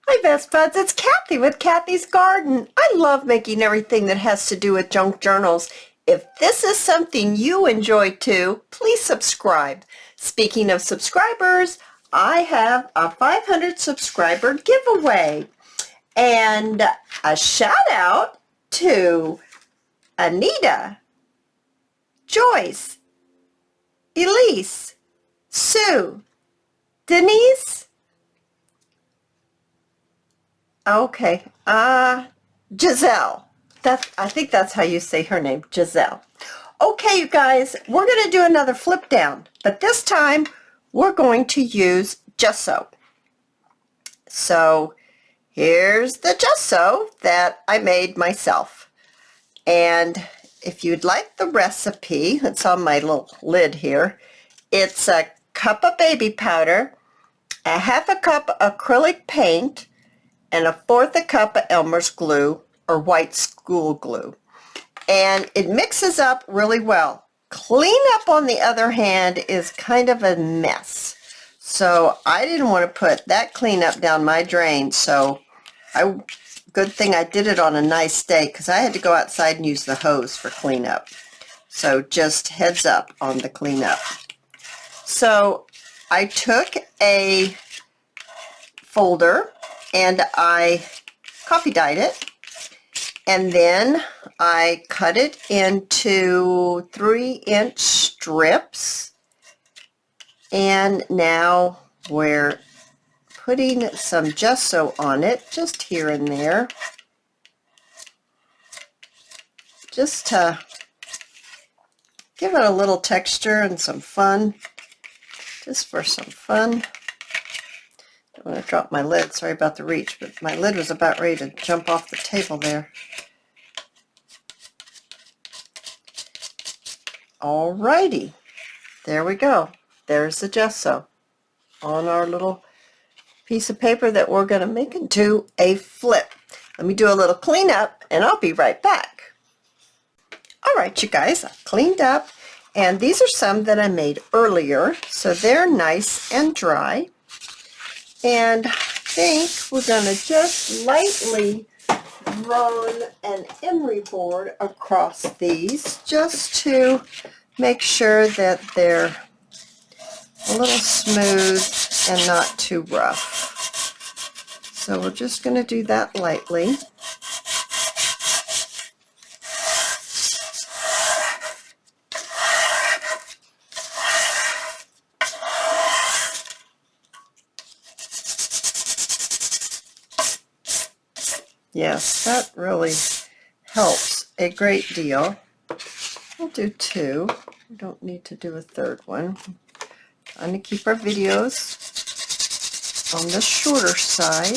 Hi Best Buds, it's Cathy with Cathy's Garden. I love making everything that has to do with junk journals. If this is something you enjoy too, please subscribe. Speaking of subscribers, I have a 500 subscriber giveaway. And a shout out to Anita, Joyce, Elise, Sue, Denise, okay, Giselle. I think that's how you say her name, Giselle. Okay, you guys, we're going to do another flip down, but this time we're going to use gesso. So here's the gesso that I made myself. And if you'd like the recipe, it's on my little lid here. It's a cup of baby powder, a half a cup acrylic paint, and a fourth a cup of Elmer's glue or white school glue. And it mixes up really well. Cleanup, on the other hand, is kind of a mess. So I didn't want to put that cleanup down my drain. So good thing I did it on a nice day, because I had to go outside and use the hose for cleanup. So just heads up on the cleanup. So I took a folder and I coffee dyed it, and then I cut it into 3-inch strips, and now we're putting some gesso on it, just here and there, just to give it a little texture and some fun, just for some fun. I'm going to drop my lid. Sorry about the reach, but my lid was about ready to jump off the table there. Alrighty, there we go. There's the gesso on our little piece of paper that we're going to make into a flip. Let me do a little cleanup and I'll be right back. Alright, you guys, I've cleaned up, and these are some that I made earlier, so they're nice and dry. And I think we're going to just lightly run an emery board across these, just to make sure that they're a little smooth and not too rough. So we're just going to do that lightly. Yes, that really helps a great deal. We'll do 2. We don't need to do a third one. Trying to keep our videos on the shorter side.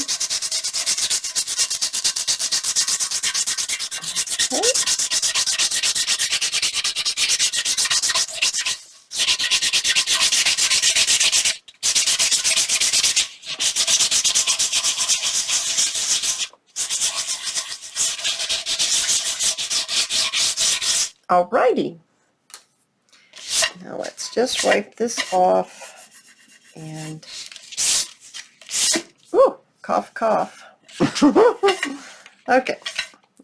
Alrighty, now let's just wipe this off and, ooh, cough, cough. Okay,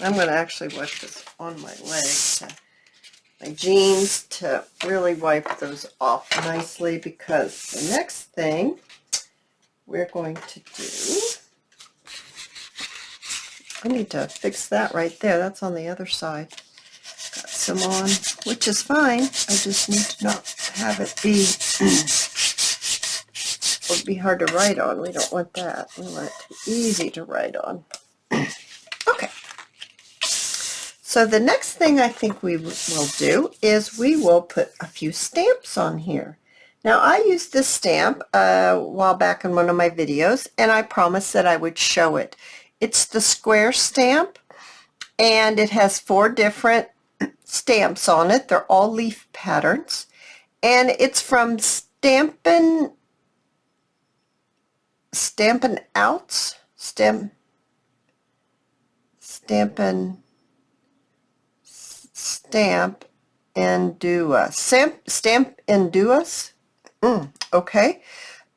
I'm going to actually wipe this on my legs, my jeans, to really wipe those off nicely, because the next thing we're going to do, I need to fix that right there. That's on the other side. Got some on, which is fine. I just need to not have it be, it would be hard to write on. We don't want that. We want it to be easy to write on. Okay. So the next thing I think we will do is we will put a few stamps on here. Now I used this stamp a while back in one of my videos, and I promised that I would show it. It's the square stamp, and it has 4 different stamps on it. They're all leaf patterns, and it's from Stampin' Outs, Stampin' Stamp and Do Us, Stamp and Do Us, okay,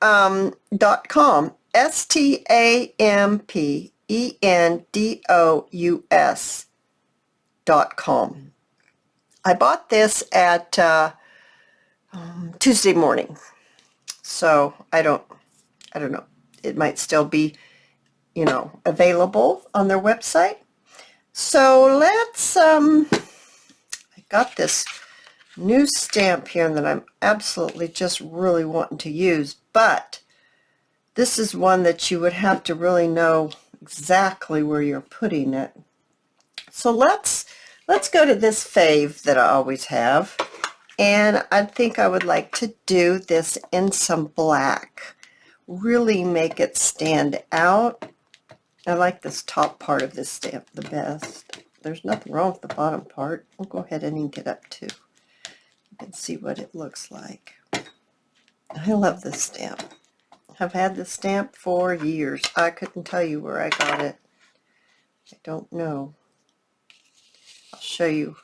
.com, stampendous.com. I bought this at Tuesday morning, so I don't know. It might still be, you know, available on their website. So let's, I got this new stamp here that I'm absolutely just really wanting to use, but this is one that you would have to really know exactly where you're putting it. So let's go to this fave that I always have, and I think I would like to do this in some black. Really make it stand out. I like this top part of this stamp the best. There's nothing wrong with the bottom part. We'll go ahead and ink it up too. You can see what it looks like. I love this stamp. I've had this stamp for years. I couldn't tell you where I got it. I don't know. I'll show you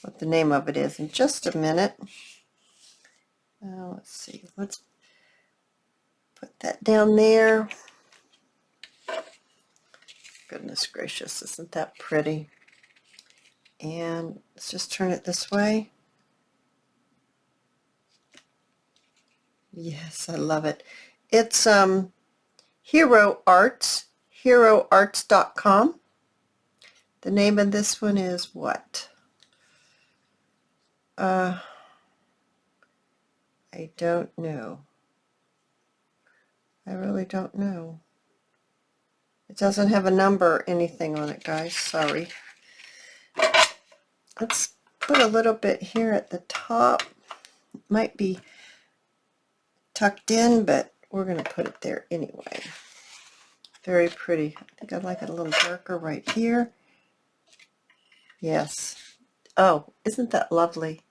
what the name of it is in just a minute. Let's see. Let's put that down there. Goodness gracious, isn't that pretty? And let's just turn it this way. Yes, I love it. It's Hero Arts, heroarts.com. The name of this one is what? I don't know. I really don't know. It doesn't have a number or anything on it, guys. Sorry. Let's put a little bit here at the top. It might be tucked in, but we're going to put it there anyway. Very pretty. I think I like it a little darker right here. Yes. Oh, isn't that lovely?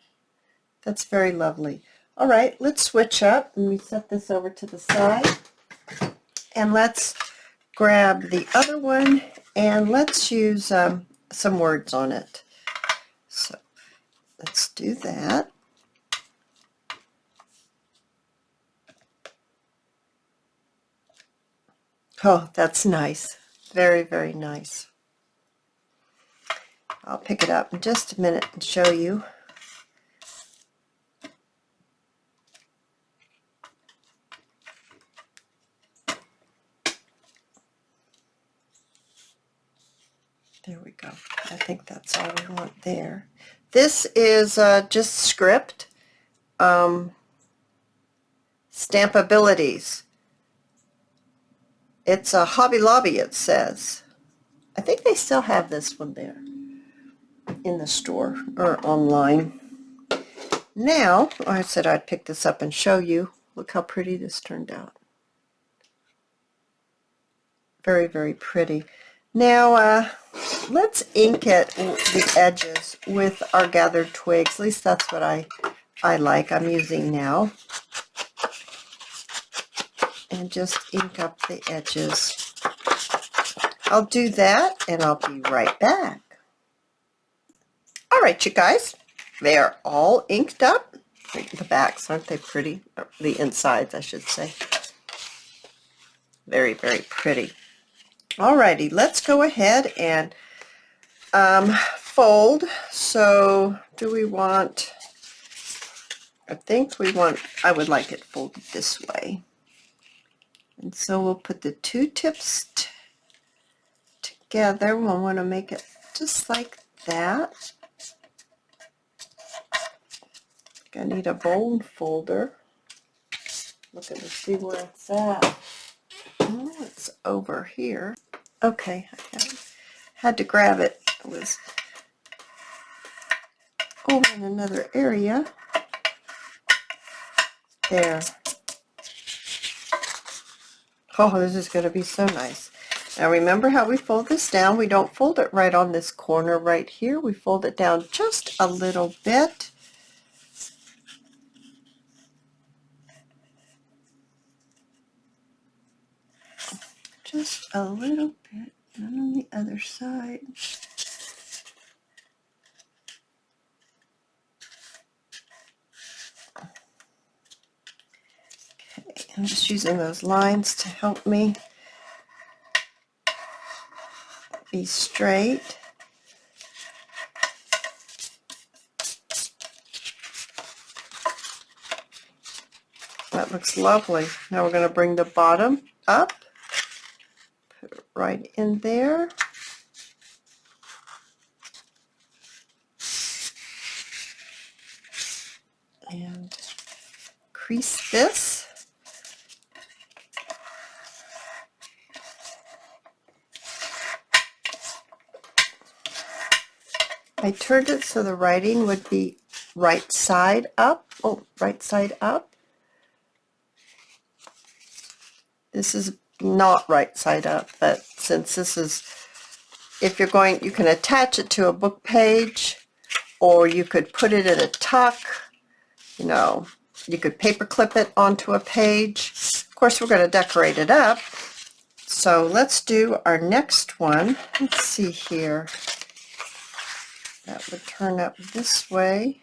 That's very lovely. All right, let's switch up and we set this over to the side. And let's grab the other one and let's use some words on it. So let's do that. Oh, that's nice. Very, very nice. I'll pick it up in just a minute and show you. There we go. I think that's all we want there. This is just script. Stampabilities. It's a Hobby Lobby, it says. I think they still have this one there in the store or online. Now, I said I'd pick this up and show you. Look how pretty this turned out. Very, very pretty. Now, let's ink it, the edges, with our gathered twigs. At least that's what I like. I'm using now. And just ink up the edges. I'll do that, and I'll be right back. All right, you guys. They are all inked up. The backs, aren't they pretty? Or the insides, I should say. Very, very pretty. Alrighty, let's go ahead and fold. So do we want, I think we want, I would like it folded this way. And so we'll put the two tips together. We'll want to make it just like that. I need a bone folder. Looking to see where it's at. Oh, it's over here. Okay, I had to grab it. It was over in another area. There. Oh, this is going to be so nice. Now remember how we fold this down? We don't fold it right on this corner right here. We fold it down just a little bit. Just a little bit, and on the other side. Okay, I'm just using those lines to help me be straight. That looks lovely. Now we're going to bring the bottom up, put it right in there. And crease this. I turned it so the writing would be right side up. Oh, right side up. This is not right side up, but since this is, if you're going, you can attach it to a book page, or you could put it in a tuck, you know, you could paper clip it onto a page. Of course, we're going to decorate it up. So let's do our next one. Let's see here. That would turn up this way.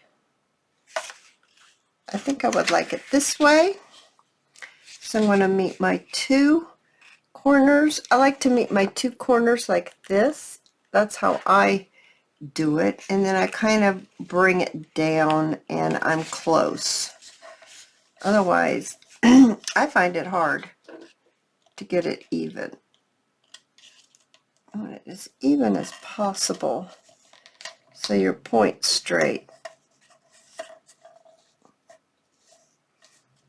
I think I would like it this way. So I'm going to meet my two corners. I like to meet my two corners like this. That's how I do it. And then I kind of bring it down and I'm close. Otherwise, I find it hard to get it even. I want it as even as possible so your point's straight.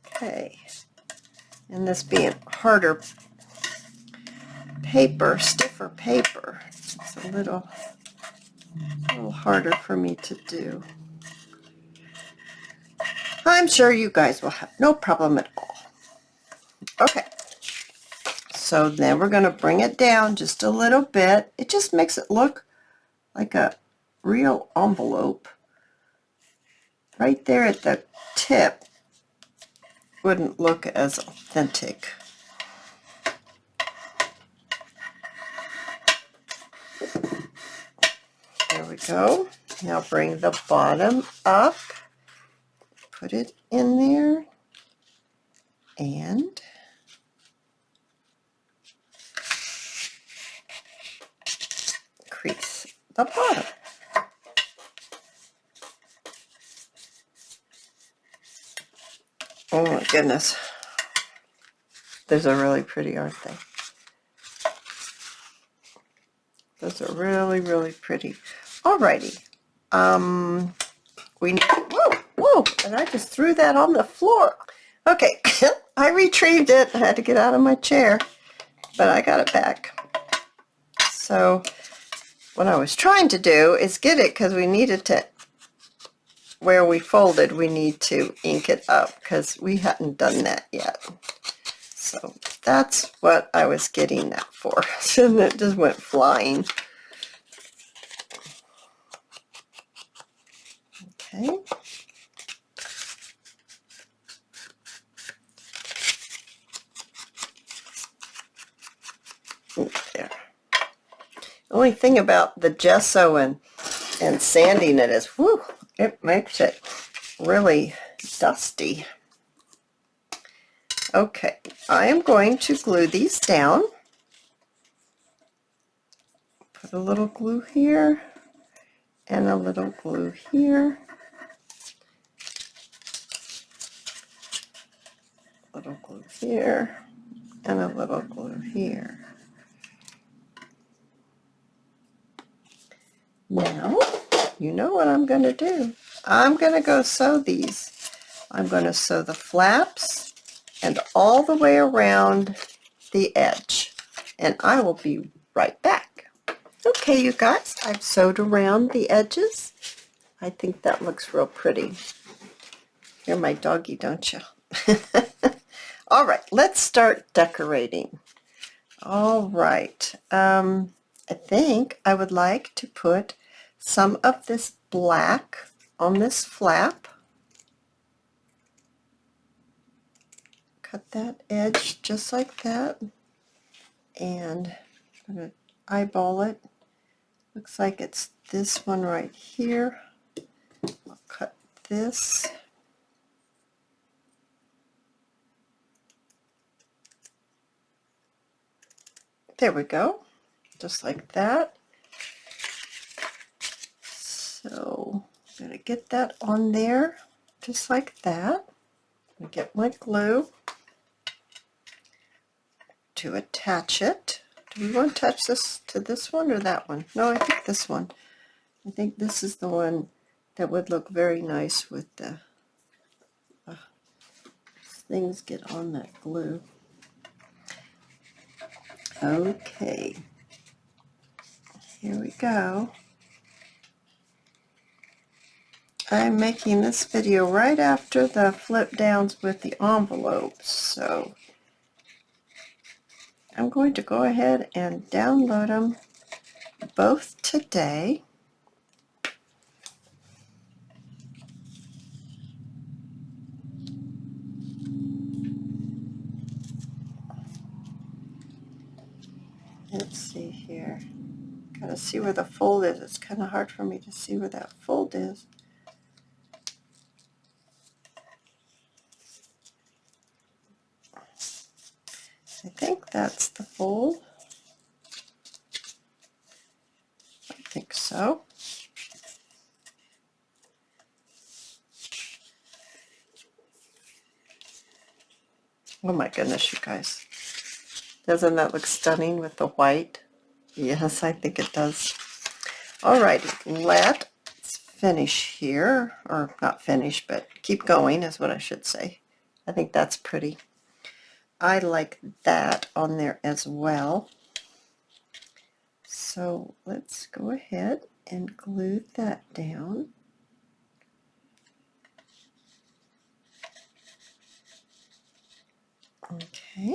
Okay. And this being harder paper, stiffer paper, it's a little harder for me to do. I'm sure you guys will have no problem at all. Okay, so then we're going to bring it down just a little bit. It just makes it look like a real envelope. Right there at the tip wouldn't look as authentic. There we go. Now bring the bottom up, put it in there, and crease the bottom. Oh my goodness. Those are really pretty, aren't they? Those are really, really pretty. Alrighty. Whoa, and I just threw that on the floor. Okay, I retrieved it. I had to get out of my chair, but I got it back. So what I was trying to do is get it, because we needed to, where we folded, we need to ink it up because we hadn't done that yet. So that's what I was getting that for. So it just went flying. Okay. There. The only thing about the gesso and sanding it is, whew, it makes it really dusty. Okay, I am going to glue these down. Put a little glue here and a little glue here. A little glue here and a little glue here. Now, you know what I'm going to do. I'm going to go sew these. I'm going to sew the flaps and all the way around the edge. And I will be right back. Okay, you guys, I've sewed around the edges. I think that looks real pretty. You're my doggy, don't you? All right, let's start decorating. All right, I think I would like to put some of this black on this flap. Cut that edge just like that, and I'm going to eyeball it. Looks like it's this one right here. I'll cut this. There we go, just like that. So I'm going to get that on there, just like that. I get my glue to attach it. Do we want to attach this to this one or that one? No, I think this one. I think this is the one that would look very nice with the things get on that glue. Okay, here we go. I'm making this video right after the flip downs with the envelopes, so I'm going to go ahead and download them both today. Let's see here. Gotta see where the fold is. It's kind of hard for me to see where that fold is. I think that's the fold. I think so. Oh my goodness, you guys. Doesn't that look stunning with the white? Yes, I think it does. Alrighty, let's finish here. Or not finish, but keep going is what I should say. I think that's pretty. I like that on there as well. So let's go ahead and glue that down. Okay.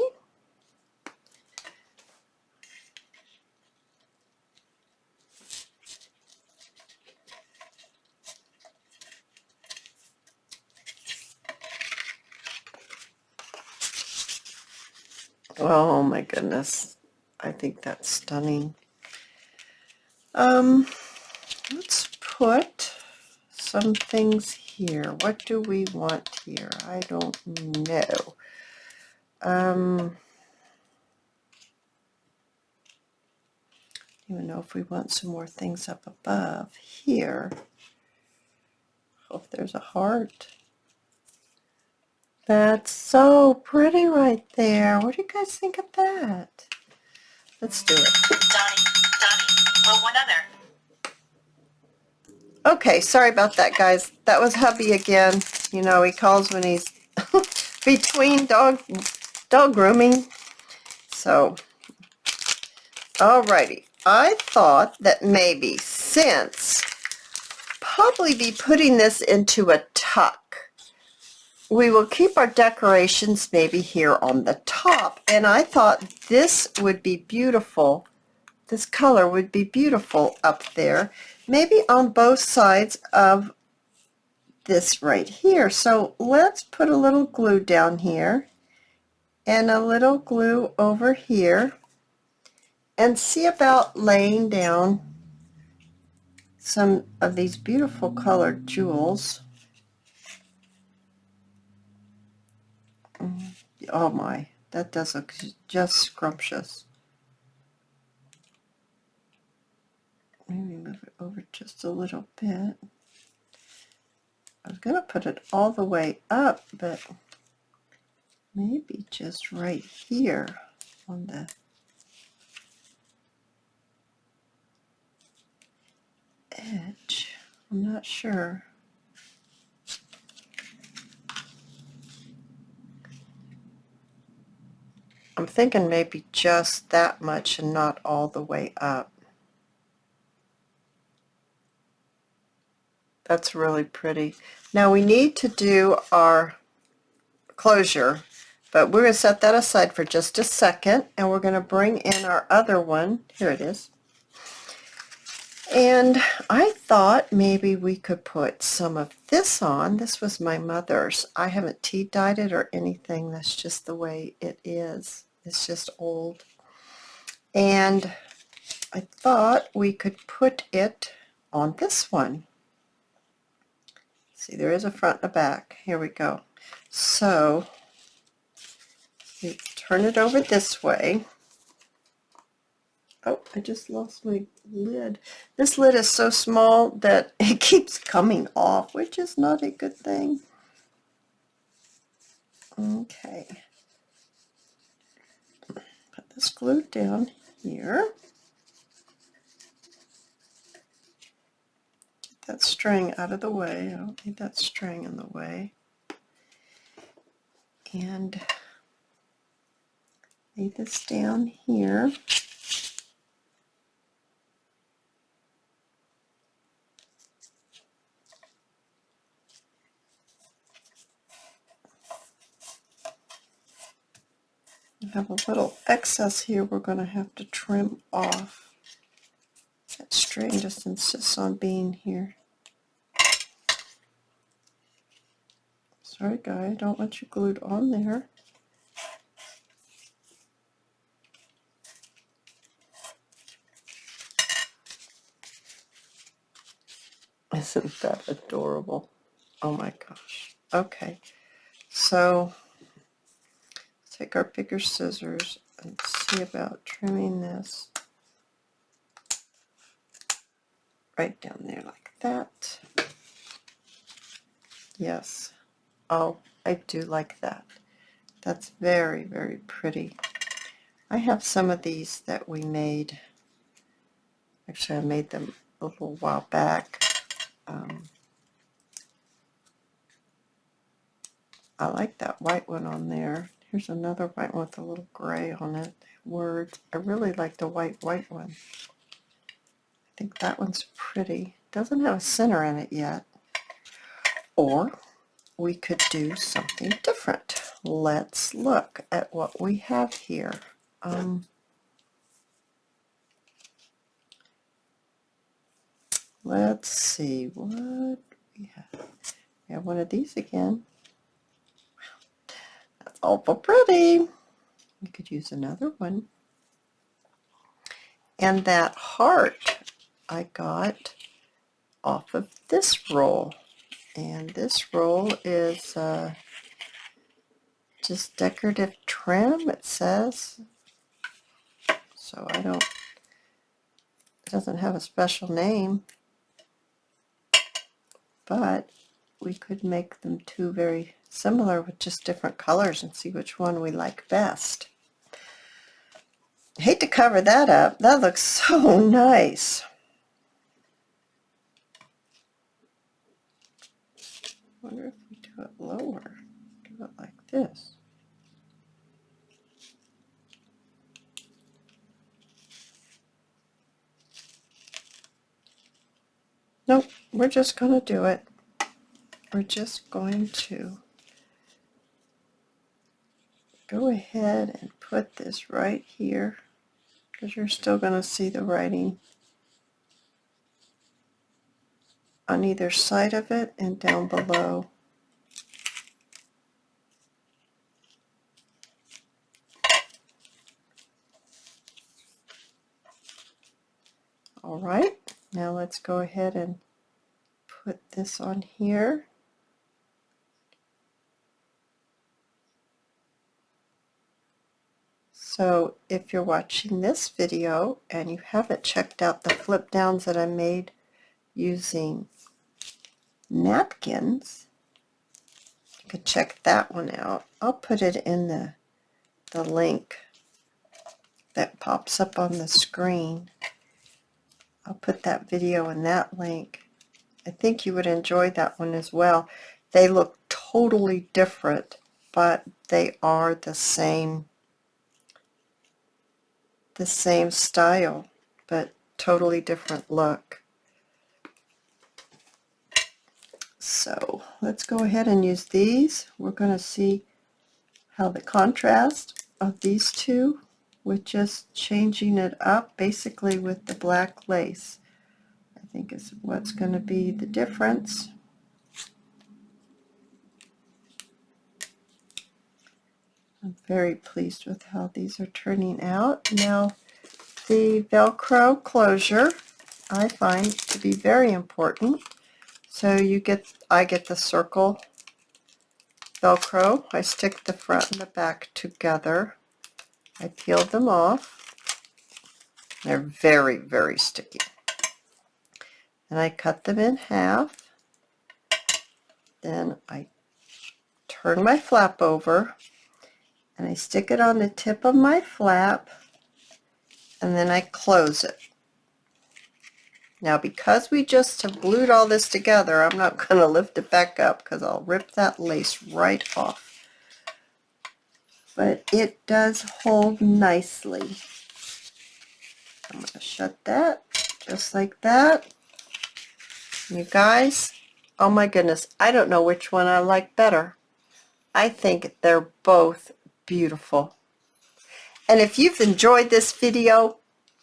Oh my goodness. I think that's stunning. Let's put some things here. What do we want here? I don't know. Don't even know if we want some more things up above here. Oh, if there's a heart. That's so pretty right there. What do you guys think of that? Let's do it. Donnie, well, one other. Okay, sorry about that, guys. That was hubby again. You know, he calls when he's between dog grooming. So, alrighty. I thought that maybe since probably be putting this into a tuck, we will keep our decorations maybe here on the top. And I thought this would be beautiful. This color would be beautiful up there. Maybe on both sides of this right here. So let's put a little glue down here and a little glue over here and see about laying down some of these beautiful colored jewels. Oh my, that does look just scrumptious. Maybe move it over just a little bit. I was going to put it all the way up, but maybe just right here on the edge. I'm not sure. I'm thinking maybe just that much and not all the way up. That's really pretty. Now we need to do our closure, but we're going to set that aside for just a second, and we're going to bring in our other one. Here it is. And I thought maybe we could put some of this on. This was my mother's. I haven't tea dyed it or anything. That's just the way it is. It's just old. And I thought we could put it on this one. See, there is a front and a back. Here we go. So we turn it over this way. Oh, I just lost my lid. This lid is so small that it keeps coming off, which is not a good thing. Okay. Put this glue down here. Get that string out of the way. I don't need that string in the way. And lay this down here. We have a little excess here we're going to have to trim off. That string just insists on being here. Sorry, guy, I don't want you glued on there. Isn't that adorable? Oh my gosh. Okay, so let's take our bigger scissors and see about trimming this right down there like that. Yes. Oh, I do like that. That's very, very pretty. I have some of these that we made. Actually, I made them a little while back. I like that white one on there. Here's another white one with a little gray on it. Words. I really like the white one. I think that one's pretty. Doesn't have a center in it yet. Or we could do something different. Let's look at what we have here. Let's see what we have. We have one of these again. That's awful pretty. We could use another one. And that heart I got off of this roll. And this roll is just decorative trim, it says. So it doesn't have a special name. But we could make them two very similar with just different colors and see which one we like best. I hate to cover that up. That looks so nice. I wonder if we do it lower. Do it like this. Nope, we're just going to do it. We're just going to go ahead and put this right here because you're still going to see the writing on either side of it and down below. All right, now let's go ahead and put this on here. So if you're watching this video and you haven't checked out the flip downs that I made using napkins, you could check that one out. I'll put it in the link that pops up on the screen. I'll put that video in that link. I think you would enjoy that one as well. They look totally different, but they are the same style, but totally different look. So let's go ahead and use these. We're going to see how the contrast of these two with just changing it up basically with the black lace, I think is what's going to be the difference. I'm very pleased with how these are turning out. Now the Velcro closure I find to be very important. So I get the circle Velcro. I stick the front and the back together. I peel them off. They're very, very sticky. And I cut them in half. Then I turn my flap over and I stick it on the tip of my flap, and then I close it. Now, because we just have glued all this together, I'm not going to lift it back up because I'll rip that lace right off. But it does hold nicely. I'm going to shut that just like that. You guys, oh my goodness, I don't know which one I like better. I think they're both beautiful. And if you've enjoyed this video,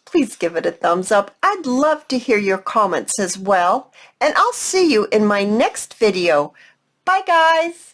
please give it a thumbs up. I'd love to hear your comments as well. And I'll see you in my next video. Bye, guys.